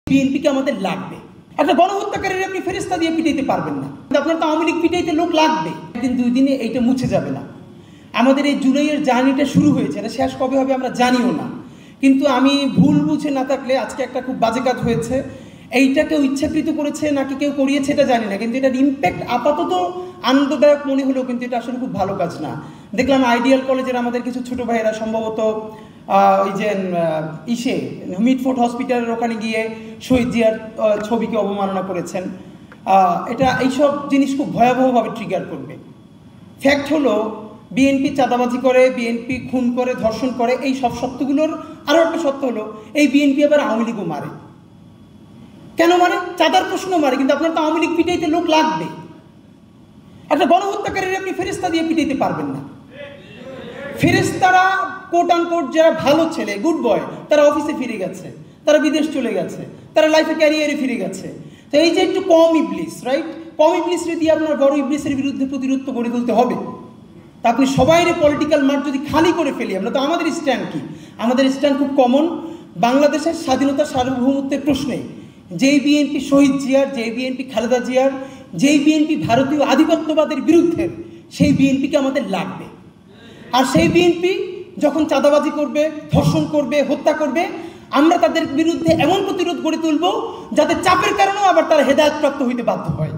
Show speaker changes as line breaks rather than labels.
বিএনপিকে আমাদের লাগবে। একটা গণহত্যাকারীর আপনি ফেরেস্তা দিয়ে পিটাইতে পারবেন না, আপনার তো আওয়ামী লীগ পিটাইতে লোক লাগবে। একদিন দুই দিনে এইটা মুছে যাবে না। আমাদের এই জুলাইয়ের জার্নিটা শুরু হয়েছে, এটা শেষ কবে হবে আমরা জানিও না। কিন্তু আমি ভুল বুঝে না থাকলে আজকে একটা খুব বাজে কাজ হয়েছে, এইটা কেউ ইচ্ছাকৃত করেছে নাকি কেউ করিয়েছে এটা জানি না, কিন্তু এটার ইম্প্যাক্ট আপাতত আনন্দদায়ক মনে হলেও কিন্তু এটা আসলে খুব ভালো কাজ না। দেখলাম আইডিয়াল কলেজের আমাদের কিছু ছোটো ভাইয়েরা সম্ভবত ওই যে মিডফোর্ড হসপিটালের ওখানে গিয়ে শহীদ জিয়ার ছবিকে অবমাননা করেছেন। এটা এইসব জিনিস খুব ভয়াবহভাবে ট্রিগার করবে। ফ্যাক্ট হলো বিএনপি চাঁদাবাজি করে, বিএনপি খুন করে, ধর্ষণ করে, এই সব সত্যগুলোর আরও একটা সত্য হলো এই বিএনপি আবার আওয়ামী লীগও মারে। কেন মানে? চাঁদার প্রশ্ন মারে, কিন্তু আপনার তো আওয়ামী লীগ পিটাইতে লোক লাগবে। একটা গণহত্যাকারীর আপনি ফেরেস্তা দিয়ে পিটাইতে পারবেন না। ফেরেস্তারা কোট আনকোট যারা ভালো ছেলে, গুড বয়, তারা অফিসে ফিরে গেছে, তারা বিদেশ চলে গেছে, তারা লাইফে ক্যারিয়ারে ফিরে গেছে। তো এই যে একটু কম ইবলিস, রাইট, কম ইবলিসরে দিয়ে আপনার বড় ইবলিসের বিরুদ্ধে প্রতিরোধ গড়ে তুলতে হবে। তা আপনি সবাইরে পলিটিক্যাল মাঠ যদি খালি করে ফেলি, আমরা তো আমাদের স্ট্যান্ড কি? আমাদের স্ট্যান্ড খুব কমন। বাংলাদেশের স্বাধীনতা সার্বভৌমত্বের প্রশ্নে যেই বিএনপি শহীদ জিয়ার, যেই বিএনপি খালেদা জিয়ার, যেই বিএনপি ভারতীয় আধিপত্যবাদের বিরুদ্ধে, সেই বিএনপিকে আমাদের লাগবে। আর সেই বিএনপি যখন চাঁদাবাজি করবে, ধর্ষণ করবে, হত্যা করবে, আমরা তাদের বিরুদ্ধে এমন প্রতিরোধ গড়ে তুলব যাতে চাপের কারণেও আবার তারা হেদায়েতপ্রাপ্ত হইতে বাধ্য হয়।